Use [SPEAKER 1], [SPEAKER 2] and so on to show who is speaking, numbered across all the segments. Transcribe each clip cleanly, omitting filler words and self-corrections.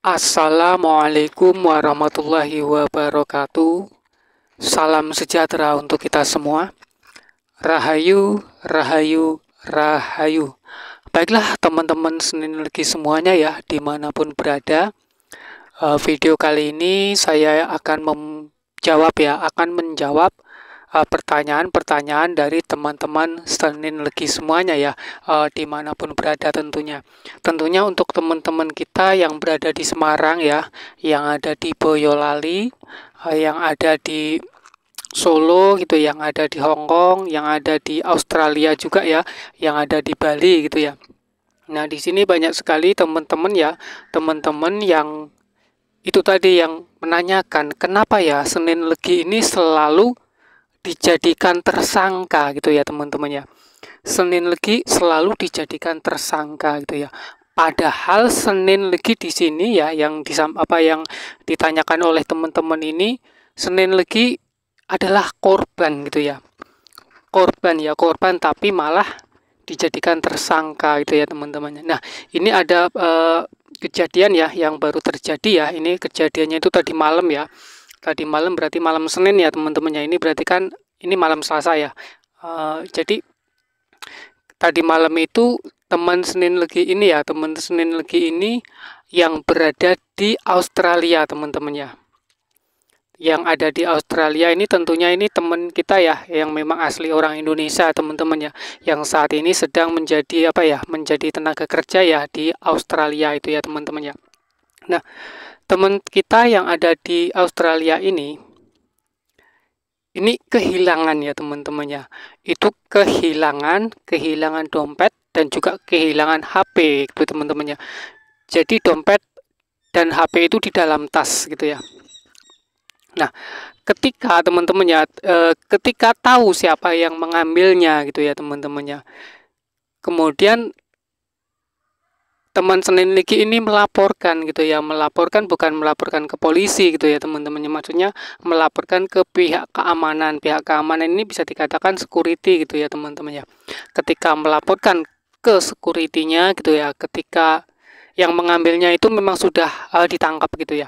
[SPEAKER 1] Assalamualaikum warahmatullahi wabarakatuh. Salam sejahtera untuk kita semua. Rahayu, rahayu, rahayu. Baiklah teman-teman Senin Legi semuanya ya, dimanapun berada. Video kali ini saya akan menjawab pertanyaan-pertanyaan dari teman-teman Senin Legi semuanya ya, dimanapun berada tentunya. Tentunya untuk teman-teman kita yang berada di Semarang ya, yang ada di Boyolali, yang ada di Solo gitu, yang ada di Hong Kong, yang ada di Australia juga ya, yang ada di Bali gitu ya. Nah, di sini banyak sekali teman-teman ya, teman-teman yang itu tadi yang menanyakan kenapa ya Senin Legi ini selalu dijadikan tersangka gitu ya teman-teman ya. Senin Legi selalu dijadikan tersangka gitu ya. Padahal Senin Legi di sini ya yang yang ditanyakan oleh teman-teman ini, Senin Legi adalah korban gitu ya. Korban tapi malah dijadikan tersangka gitu ya teman-teman. Nah, ini ada kejadian ya yang baru terjadi ya. Ini kejadiannya itu tadi malam ya. Tadi malam berarti malam Senin ya teman-temannya. Ini berarti kan ini malam Selasa ya. Jadi tadi malam itu teman Senin Legi ini yang berada di Australia teman-temannya. Yang ada di Australia ini tentunya ini teman kita ya, yang memang asli orang Indonesia teman-teman ya, yang saat ini sedang menjadi menjadi tenaga kerja ya di Australia itu ya teman-teman ya. Nah, teman kita yang ada di Australia ini kehilangan ya teman-temannya. Itu kehilangan dompet dan juga kehilangan HP gitu teman-temannya. Jadi dompet dan HP itu di dalam tas gitu ya. Nah, ketika teman-temannya ketika tahu siapa yang mengambilnya gitu ya teman-temannya. Kemudian teman Senin Legi ini melaporkan gitu ya, bukan melaporkan ke polisi gitu ya teman-temannya, maksudnya melaporkan ke pihak keamanan. Pihak keamanan ini bisa dikatakan security gitu ya teman-teman ya. Ketika melaporkan ke security-nya gitu ya, ketika yang mengambilnya itu memang sudah ditangkap gitu ya.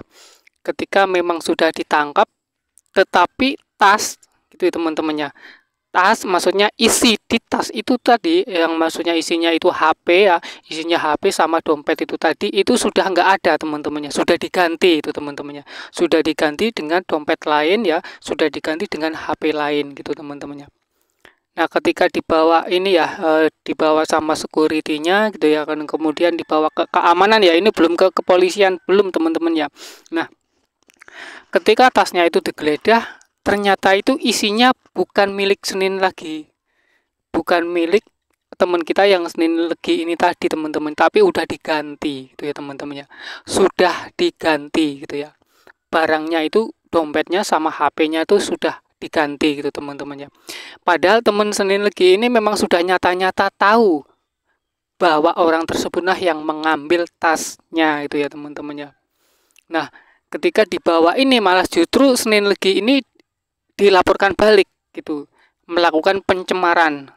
[SPEAKER 1] Ketika memang sudah ditangkap, tetapi tas gitu ya teman-temannya, tas maksudnya isi di tas itu tadi yang maksudnya isinya itu HP ya, isinya HP sama dompet itu tadi itu sudah nggak ada teman-temannya, sudah diganti itu teman-temannya, sudah diganti dengan dompet lain ya, sudah diganti dengan HP lain gitu teman-temannya. Nah, ketika dibawa ini ya, dibawa sama security-nya gitu ya, kan kemudian dibawa ke keamanan ya, ini belum ke kepolisian, belum teman-teman ya. Nah, ketika tasnya itu digeledah, ternyata itu isinya bukan milik Senin lagi, bukan milik teman kita yang Senin Legi ini tadi teman-teman, tapi udah diganti gitu ya teman-temannya, sudah diganti gitu ya. Barangnya itu dompetnya sama HP-nya itu sudah diganti gitu teman-temannya. Padahal teman Senin Legi ini memang sudah nyata-nyata tahu bahwa orang tersebut yang mengambil tasnya itu ya teman-temannya. Nah, ketika dibawa ini malah justru Senin Legi ini dilaporkan balik gitu, melakukan pencemaran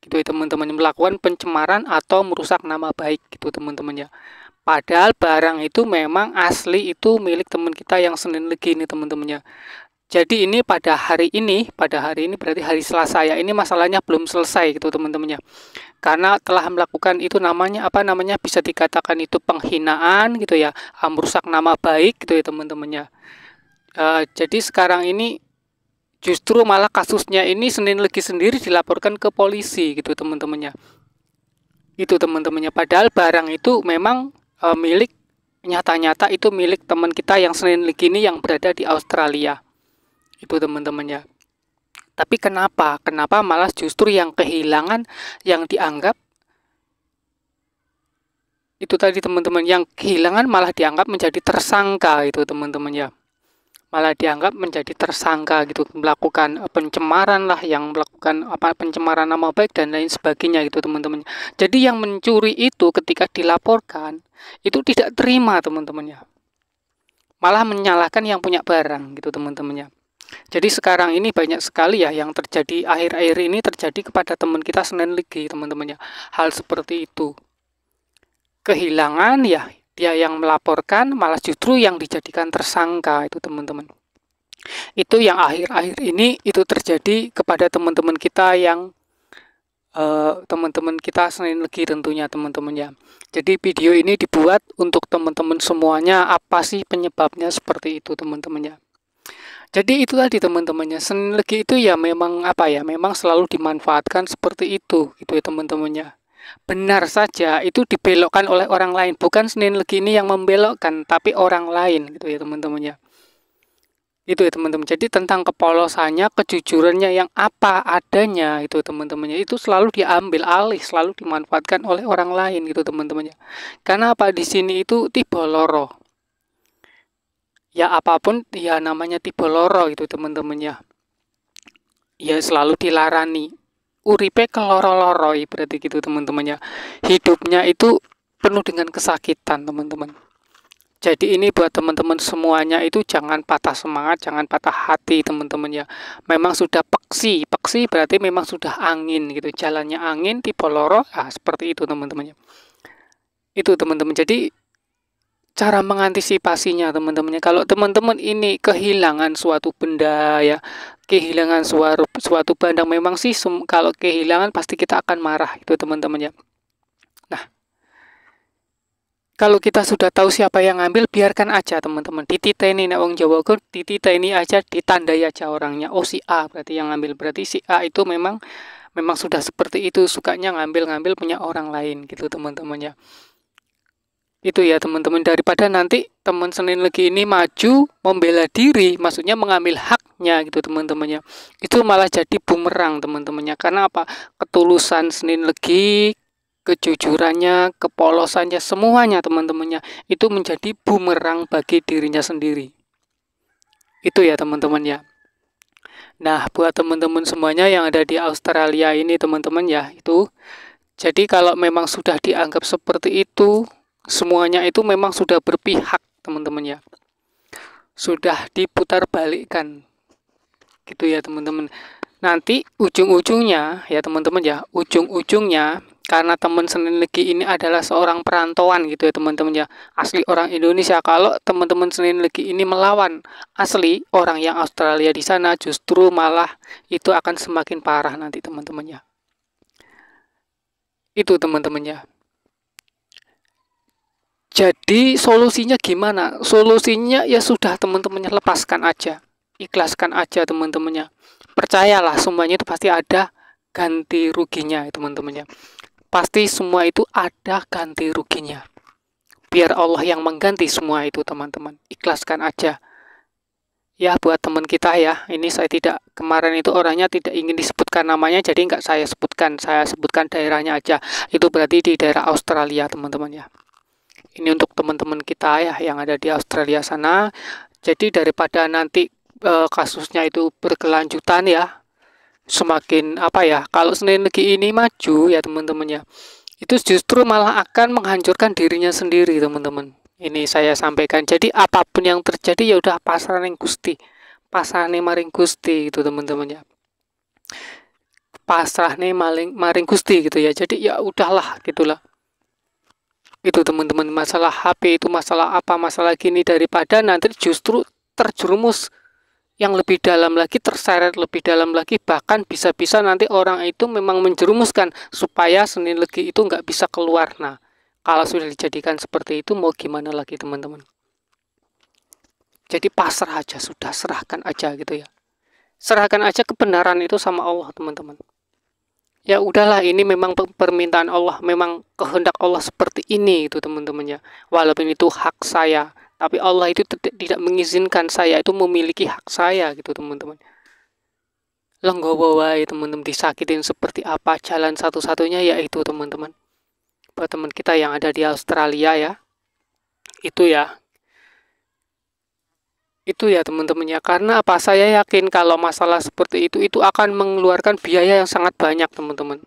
[SPEAKER 1] gitu ya teman-teman, melakukan pencemaran atau merusak nama baik gitu teman-temannya. Padahal barang itu memang asli itu milik teman kita yang Senin Legi ini teman-temannya. Jadi ini pada hari ini berarti hari Selasa ya, ini masalahnya belum selesai gitu teman-temannya. Karena telah melakukan itu namanya bisa dikatakan itu penghinaan gitu ya, merusak nama baik gitu ya teman-temannya. Jadi sekarang ini justru malah kasusnya ini Senin Legi sendiri dilaporkan ke polisi gitu teman-temannya. Itu teman-temannya, padahal barang itu memang milik nyata-nyata itu milik teman kita yang Senin Legi ini yang berada di Australia. Itu teman-temannya. Tapi kenapa malah justru yang kehilangan, yang dianggap itu tadi teman-teman, yang kehilangan malah dianggap menjadi tersangka itu teman-temannya. Malah dianggap menjadi tersangka gitu, melakukan pencemaran lah, yang melakukan pencemaran nama baik dan lain sebagainya gitu teman-teman. Jadi yang mencuri itu ketika dilaporkan itu tidak terima teman-temannya, malah menyalahkan yang punya barang gitu teman-temannya. Jadi sekarang ini banyak sekali ya yang terjadi akhir-akhir ini terjadi kepada teman kita Senin Legi teman-temannya, hal seperti itu. Kehilangan ya, dia yang melaporkan, malah justru yang dijadikan tersangka itu teman-teman. Itu yang akhir-akhir ini itu terjadi kepada teman-teman kita yang teman-teman kita Senin Legi tentunya teman-teman ya. Jadi video ini dibuat untuk teman-teman semuanya, apa sih penyebabnya seperti itu teman-teman ya. Jadi itu tadi teman-temannya, Senin Legi itu ya memang apa ya, memang selalu dimanfaatkan seperti itu gitu ya teman-temannya. Benar saja itu dibelokkan oleh orang lain, bukan Senin Legi ini yang membelokkan, tapi orang lain gitu ya teman-temannya. Itu ya teman-teman. Jadi tentang kepolosannya, kejujurannya yang apa adanya itu teman-temannya, itu selalu diambil alih, selalu dimanfaatkan oleh orang lain gitu teman-temannya. Karena apa, di sini itu tiba loro. Ya apapun ya namanya tiba loro gitu teman-temannya. Ya selalu dilarani. Uripe keloro-loro berarti gitu teman-temannya. Hidupnya itu penuh dengan kesakitan teman-teman. Jadi ini buat teman-teman semuanya itu jangan patah semangat, jangan patah hati teman-teman ya. Memang sudah peksi berarti memang sudah angin gitu. Jalannya angin tipe loro, seperti itu teman-teman ya. Itu teman-teman. Jadi cara mengantisipasinya teman-temannya. Kalau teman-teman ini kehilangan suatu benda ya, kehilangan suatu benda, memang sih kalau kehilangan pasti kita akan marah itu teman-teman ya. Nah, kalau kita sudah tahu siapa yang ngambil, biarkan aja teman-teman. Dititeni nek wong Jawa ku dititeni aja, ditandai aja orangnya. Oh si A berarti yang ngambil. Berarti si A itu memang sudah seperti itu, sukanya ngambil-ngambil punya orang lain gitu teman-teman ya. Itu ya teman-teman, daripada nanti teman Senin Legi ini maju membela diri, maksudnya mengambil haknya gitu teman-temannya. Itu malah jadi bumerang teman-temannya. Karena apa? Ketulusan Senin Legi, kejujurannya, kepolosannya, semuanya teman-temannya itu menjadi bumerang bagi dirinya sendiri. Itu ya teman-teman ya. Nah, buat teman-teman semuanya yang ada di Australia ini teman-teman ya, itu jadi kalau memang sudah dianggap seperti itu, semuanya itu memang sudah berpihak teman-teman ya. Sudah diputar balikkan. Gitu ya teman-teman. Nanti ujung-ujungnya ya teman-teman ya, ujung-ujungnya karena teman Senin Legi ini adalah seorang perantauan gitu ya teman-teman ya, asli orang Indonesia. Kalau teman-teman Senin Legi ini melawan asli orang yang Australia di sana, justru malah itu akan semakin parah nanti teman-teman ya. Itu teman-teman ya. Jadi solusinya gimana? Solusinya ya sudah teman-temannya, lepaskan aja, ikhlaskan aja teman-temannya. Percayalah semuanya itu pasti ada ganti ruginya teman-temannya. Pasti semua itu ada ganti ruginya. Biar Allah yang mengganti semua itu teman-teman. Ikhlaskan aja. Ya buat teman kita ya, ini saya tidak, kemarin itu orangnya tidak ingin disebutkan namanya, jadi nggak saya sebutkan daerahnya aja. Itu berarti di daerah Australia teman-teman ya. Ini untuk teman-teman kita ya yang ada di Australia sana. Jadi daripada nanti kasusnya itu berkelanjutan ya, semakin apa ya, kalau Senin Legi ini maju ya teman-teman ya, itu justru malah akan menghancurkan dirinya sendiri teman-teman. Ini saya sampaikan. Jadi apapun yang terjadi ya udah pasrahne Gusti, pasrahne maring Gusti itu teman-teman ya. Pasrahne maring Gusti gitu ya. Jadi ya udahlah gitulah. Itu teman-teman, masalah HP itu masalah apa, masalah gini, daripada nanti justru terjerumus yang lebih dalam lagi, terseret lebih dalam lagi, bahkan bisa-bisa nanti orang itu memang menjerumuskan supaya Senin Legi itu nggak bisa keluar. Nah, kalau sudah dijadikan seperti itu mau gimana lagi teman-teman. Jadi pasrah aja, sudah serahkan aja gitu ya. Serahkan aja kebenaran itu sama Allah teman-teman. Ya udahlah, ini memang permintaan Allah, memang kehendak Allah seperti ini itu teman-teman ya. Walaupun itu hak saya, tapi Allah itu tidak mengizinkan saya itu memiliki hak saya gitu teman-teman. Lenggowo wae teman-teman, disakitin seperti apa, jalan satu-satunya yaitu teman-teman. Buat teman kita yang ada di Australia ya, itu ya. Itu ya teman-teman ya, karena apa, saya yakin kalau masalah seperti itu akan mengeluarkan biaya yang sangat banyak teman-teman.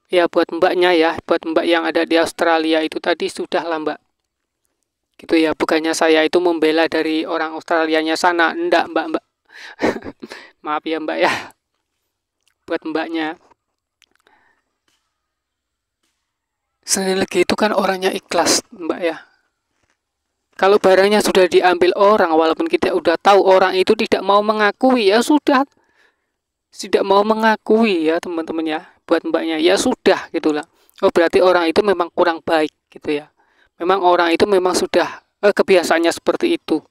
[SPEAKER 1] Ya buat mbaknya ya, buat mbak yang ada di Australia itu tadi, sudah lah mbak. Gitu ya, bukannya saya itu membela dari orang Australianya sana, enggak mbak. Maaf ya mbak ya, buat mbaknya. Senilegi itu kan orangnya ikhlas, Mbak ya. Kalau barangnya sudah diambil orang, walaupun kita udah tahu orang itu tidak mau mengakui, ya sudah, tidak mau mengakui ya teman-teman ya. Buat Mbaknya, ya sudah gitulah. Oh berarti orang itu memang kurang baik gitu ya. Memang orang itu memang sudah kebiasaannya seperti itu.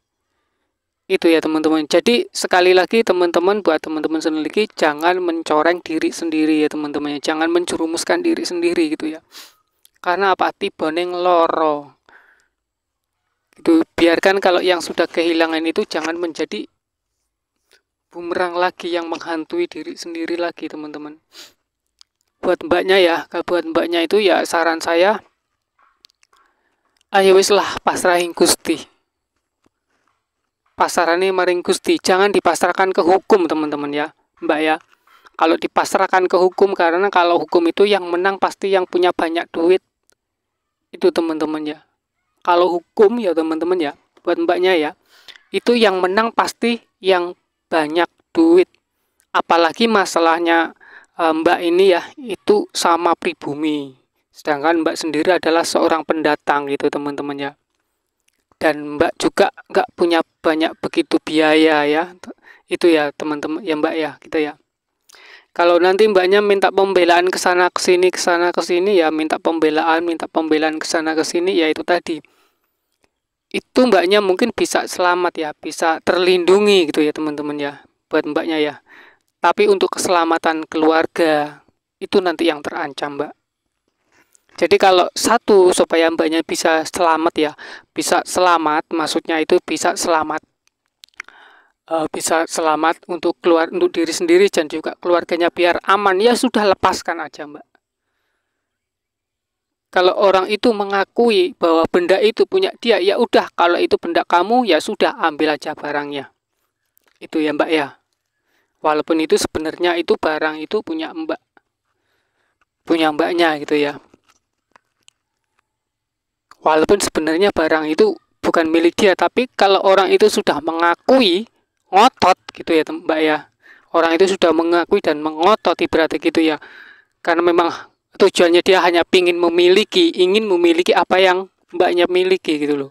[SPEAKER 1] Itu ya teman-teman. Jadi sekali lagi teman-teman, buat teman-teman sendiri, jangan mencoreng diri sendiri ya teman-teman. Jangan menjerumuskan diri sendiri gitu ya. Karena apa? Tiba neng loro. Itu biarkan kalau yang sudah kehilangan itu jangan menjadi bumerang lagi yang menghantui diri sendiri lagi teman-teman. Buat Mbaknya ya, buat Mbaknya itu ya saran saya, ayo wis lah pasrahin Gusti. Pasarane maring Gusti, jangan dipasrahkan ke hukum teman-teman ya, Mbak ya. Kalau dipasrahkan ke hukum, karena kalau hukum itu yang menang pasti yang punya banyak duit. Itu teman-teman ya. Kalau hukum ya teman-teman ya, buat Mbaknya ya, itu yang menang pasti yang banyak duit. Apalagi masalahnya Mbak ini ya, itu sama pribumi. Sedangkan Mbak sendiri adalah seorang pendatang gitu teman-teman ya. Dan Mbak juga nggak punya banyak begitu biaya ya. Itu ya teman-teman ya Mbak ya, gitu ya. Kalau nanti Mbaknya minta pembelaan ke sana ke sini ya, minta pembelaan ke sana ke sini ya, itu tadi. Itu Mbaknya mungkin bisa selamat ya, bisa terlindungi gitu ya teman-teman ya, buat Mbaknya ya. Tapi untuk keselamatan keluarga itu nanti yang terancam Mbak. Jadi kalau satu supaya Mbaknya bisa selamat ya, bisa selamat maksudnya itu bisa selamat untuk untuk diri sendiri dan juga keluarganya biar aman, ya sudah lepaskan aja Mbak. Kalau orang itu mengakui bahwa benda itu punya dia, ya udah, kalau itu benda kamu ya sudah, ambil aja barangnya. Itu ya Mbak ya. Walaupun itu sebenarnya itu barang itu punya Mbak, punya Mbaknya gitu ya. Walaupun sebenarnya barang itu bukan milik dia, tapi kalau orang itu sudah mengakui, ngotot gitu ya Mbak ya. Orang itu sudah mengakui dan mengotot berarti gitu ya. Karena memang tujuannya dia hanya ingin memiliki apa yang Mbaknya miliki gitu loh.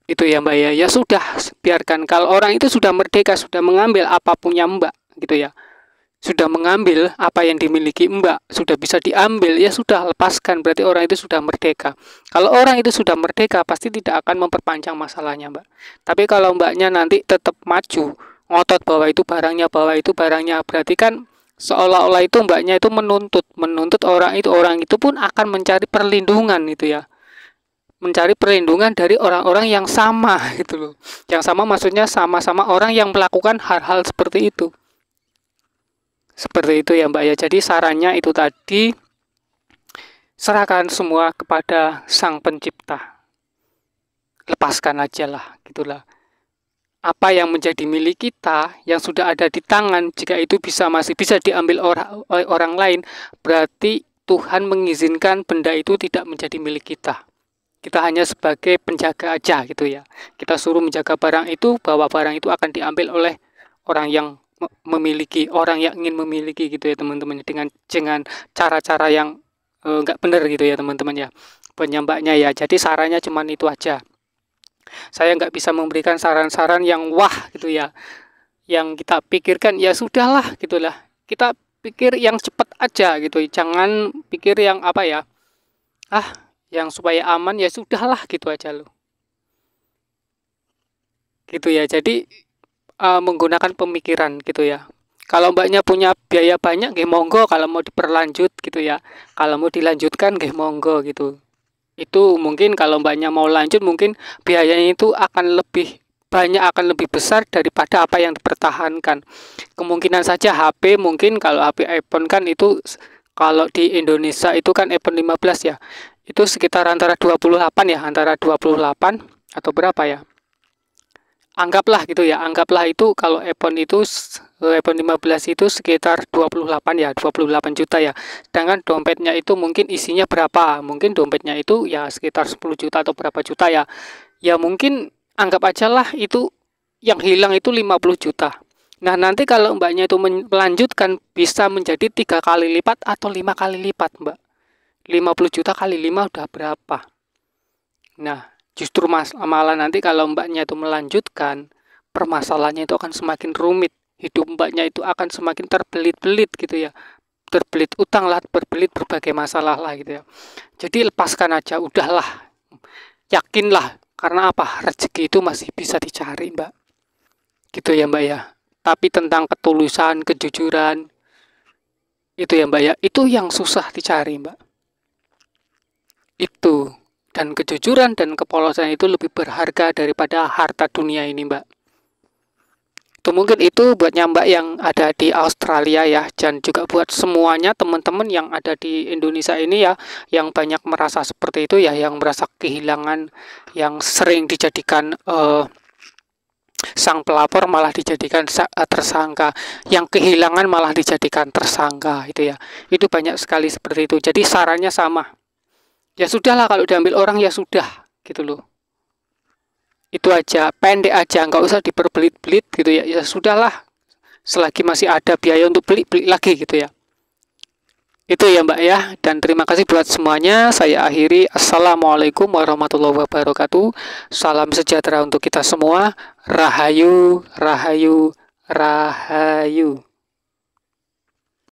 [SPEAKER 1] Itu ya Mbak ya. Ya sudah, biarkan. Kalau orang itu sudah merdeka, sudah mengambil apapunnya Mbak gitu ya. Sudah mengambil apa yang dimiliki Mbak, sudah bisa diambil, ya sudah, lepaskan, berarti orang itu sudah merdeka. Kalau orang itu sudah merdeka, pasti tidak akan memperpanjang masalahnya Mbak. Tapi kalau Mbaknya nanti tetap maju, ngotot bahwa itu barangnya, berarti kan seolah-olah itu Mbaknya itu menuntut orang itu pun akan mencari perlindungan itu ya. Mencari perlindungan dari orang-orang yang sama gitu loh. Yang sama maksudnya sama-sama orang yang melakukan hal-hal seperti itu. Seperti itu ya Mbak ya. Jadi sarannya itu tadi, serahkan semua kepada Sang Pencipta. Lepaskan aja lah, gitulah. Apa yang menjadi milik kita, yang sudah ada di tangan, jika itu masih bisa diambil oleh orang lain, berarti Tuhan mengizinkan benda itu tidak menjadi milik kita. Kita hanya sebagai penjaga aja gitu ya. Kita suruh menjaga barang itu, bahwa barang itu akan diambil oleh orang yang ingin memiliki gitu ya teman-teman, dengan cara-cara yang nggak benar gitu ya teman-teman ya, penyambaknya ya. Jadi sarannya cuman itu aja. Saya nggak bisa memberikan saran-saran yang wah gitu ya, yang kita pikirkan ya sudahlah gitulah, kita pikir yang cepat aja gitu, jangan pikir yang apa ya, yang supaya aman, ya sudahlah gitu aja loh, gitu ya. Jadi menggunakan pemikiran gitu ya. Kalau Mbaknya punya biaya banyak, nggih monggo, kalau mau diperlanjut gitu ya. Kalau mau dilanjutkan, nggih monggo gitu. Itu mungkin kalau Mbaknya mau lanjut, mungkin biayanya itu akan lebih banyak, akan lebih besar daripada apa yang dipertahankan. Kemungkinan saja HP, mungkin kalau HP iPhone kan itu, kalau di Indonesia itu kan iPhone 15 ya. Itu sekitar antara 28 ya, antara 28 atau berapa ya. Anggaplah gitu ya, anggaplah itu kalau iPhone 15 itu sekitar 28 ya, 28 juta ya. Sedangkan dompetnya itu mungkin isinya berapa? Mungkin dompetnya itu ya sekitar 10 juta atau berapa juta ya. Ya mungkin anggap aja lah itu yang hilang itu 50 juta. Nah, nanti kalau Mbaknya itu melanjutkan, bisa menjadi 3 kali lipat atau 5 kali lipat, Mbak. 50 juta kali 5 udah berapa? Nah, justru malah nanti kalau mbaknya itu melanjutkan, permasalahannya itu akan semakin rumit. Hidup mbaknya itu akan semakin terbelit-belit gitu ya. Terbelit utang lah, berbelit berbagai masalah lah gitu ya. Jadi lepaskan aja, udahlah. Yakinlah, karena apa? Rezeki itu masih bisa dicari, Mbak. Gitu ya, Mbak ya. Tapi tentang ketulusan, kejujuran, itu ya, Mbak ya. Itu yang susah dicari, Mbak. Itu. Dan kejujuran dan kepolosan itu lebih berharga daripada harta dunia ini, Mbak. Itu mungkin itu buat Mbak yang ada di Australia ya, dan juga buat semuanya teman-teman yang ada di Indonesia ini ya, yang banyak merasa seperti itu ya, yang merasa kehilangan, yang sering dijadikan sang pelapor malah dijadikan tersangka, yang kehilangan malah dijadikan tersangka, itu ya. Itu banyak sekali seperti itu. Jadi sarannya sama. Ya sudahlah, kalau diambil orang ya sudah, gitu loh. Itu aja, pendek aja, nggak usah diperbelit-belit gitu ya. Ya sudahlah, selagi masih ada biaya untuk beli lagi gitu ya. Itu ya Mbak ya, dan terima kasih buat semuanya. Saya akhiri. Assalamualaikum warahmatullahi wabarakatuh. Salam sejahtera untuk kita semua. Rahayu, rahayu, rahayu.